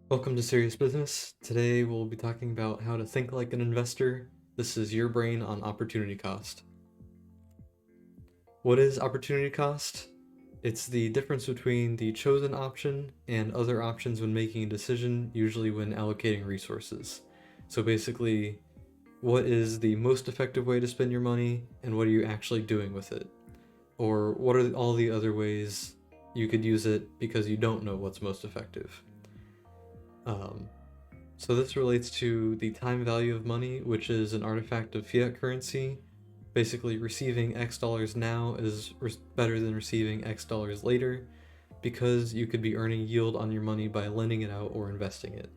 Welcome to Serious Business. Today we'll be talking about how to think like an investor. This is your brain on opportunity cost. What is opportunity cost? It's the difference between the chosen option and other options when making a decision, usually when allocating resources. So basically, what is the most effective way to spend your money and what are you actually doing with it? Or what are all the other ways you could use it because you don't know what's most effective? Um, So this relates to the time value of money, which is an artifact of fiat currency. Basically, receiving X dollars now is better than receiving X dollars later because you could be earning yield on your money by lending it out or investing it.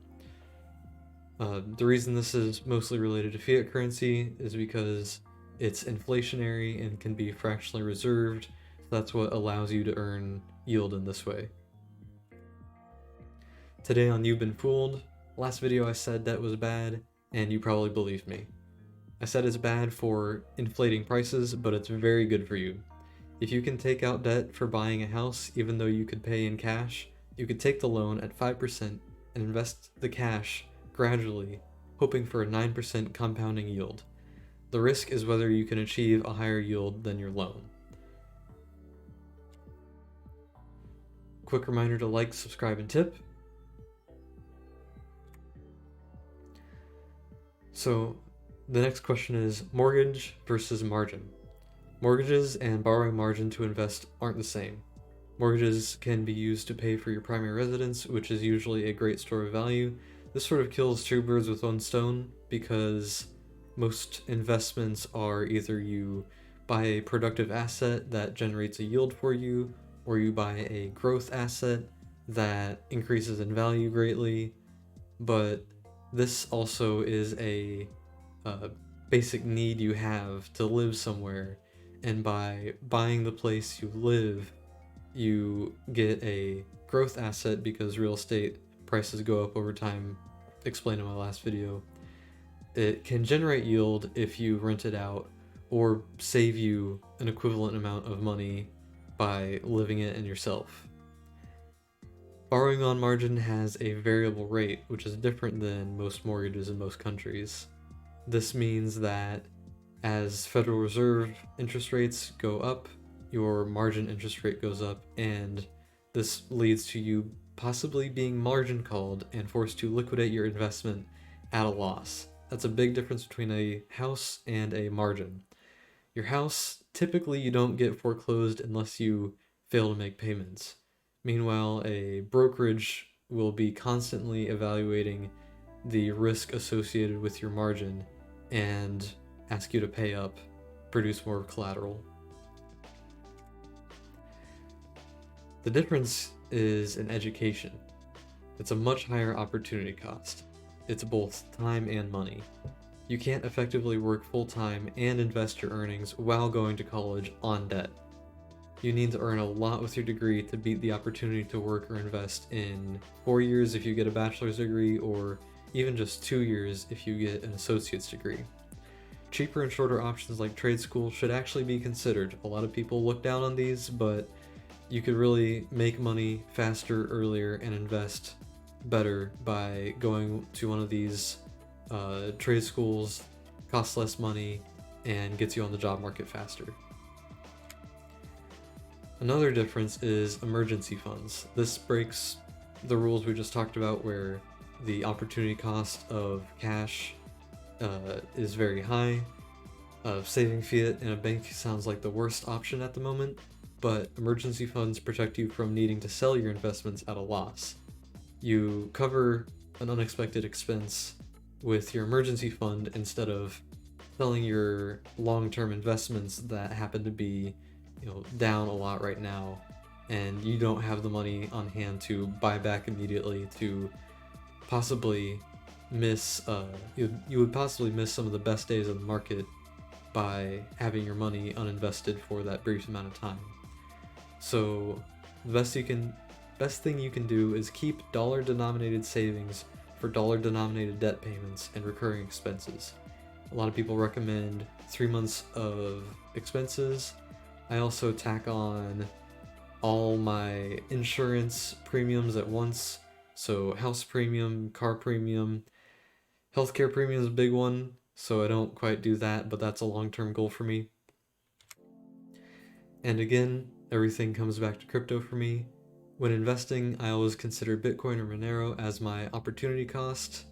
The reason this is mostly related to fiat currency is because it's inflationary and can be fractionally reserved. So that's what allows you to earn yield in this way. Today on You've Been Fooled, last video I said debt was bad, and you probably believed me. I said it's bad for inflating prices, but it's very good for you. If you can take out debt for buying a house even though you could pay in cash, you could take the loan at 5% and invest the cash gradually, hoping for a 9% compounding yield. The risk is whether you can achieve a higher yield than your loan. Quick reminder to like, subscribe, and tip. So the next question is mortgage versus margin. Mortgages and borrowing margin to invest aren't the same. Mortgages can be used to pay for your primary residence, which is usually a great store of value. This sort of kills two birds with one stone because most investments are either you buy a productive asset that generates a yield for you, or you buy a growth asset that increases in value greatly, but this also is a basic need you have to live somewhere, and by buying the place you live, you get a growth asset because real estate prices go up over time, explained in my last video. It can generate yield if you rent it out or save you an equivalent amount of money by living it in yourself. Borrowing on margin has a variable rate, which is different than most mortgages in most countries. This means that as Federal Reserve interest rates go up, your margin interest rate goes up, and this leads to you possibly being margin called and forced to liquidate your investment at a loss. That's a big difference between a house and a margin. Your house, typically you don't get foreclosed unless you fail to make payments. Meanwhile, a brokerage will be constantly evaluating the risk associated with your margin and ask you to pay up, produce more collateral. The difference is in education. It's a much higher opportunity cost. It's both time and money. You can't effectively work full-time and invest your earnings while going to college on debt. You need to earn a lot with your degree to beat the opportunity to work or invest in 4 years if you get a bachelor's degree, or even just 2 years if you get an associate's degree. Cheaper and shorter options like trade school should actually be considered. A lot of people look down on these, but you could really make money faster, earlier, and invest better by going to one of these trade schools, costs less money, and gets you on the job market faster. Another difference is emergency funds. This breaks the rules we just talked about where the opportunity cost of cash is very high. Saving fiat in a bank sounds like the worst option at the moment, but emergency funds protect you from needing to sell your investments at a loss. You cover an unexpected expense with your emergency fund instead of selling your long-term investments that happen to be down a lot right now, and you don't have the money on hand to buy back immediately to possibly miss you would possibly miss some of the best days of the market by having your money uninvested for that brief amount of time. So the best thing you can do is keep dollar-denominated savings for dollar-denominated debt payments and recurring expenses. A lot of people recommend 3 months of expenses. I also tack on all my insurance premiums at once, So house premium, car premium, healthcare premium is a big one, so I don't quite do that, but that's a long-term goal for me. And again, everything comes back to crypto for me. When investing, I always consider Bitcoin or Monero as my opportunity cost.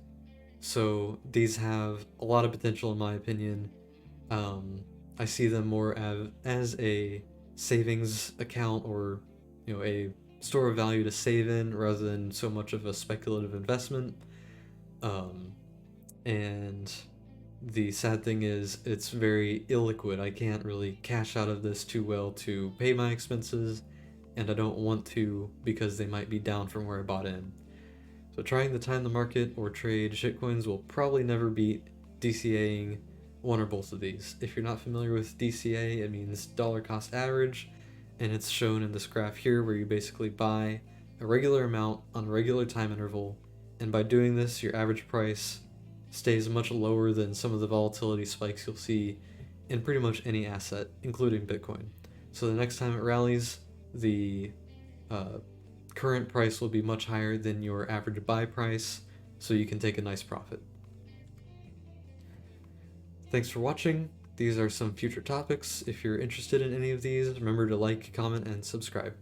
So these have a lot of potential in my opinion. I see them more as a savings account, or a store of value to save in, rather than so much of a speculative investment. And the sad thing is it's very illiquid. I can't really cash out of this too well to pay my expenses, and I don't want to because they might be down from where I bought in. So trying to time the market or trade shitcoins will probably never beat DCAing one or both of these. If you're not familiar with DCA, it means dollar cost average, and it's shown in this graph here where you basically buy a regular amount on a regular time interval, and by doing this your average price stays much lower than some of the volatility spikes you'll see in pretty much any asset, including Bitcoin. So the next time it rallies, the current price will be much higher than your average buy price, so you can take a nice profit. Thanks for watching. These are some future topics. If you're interested in any of these, remember to like, comment, and subscribe.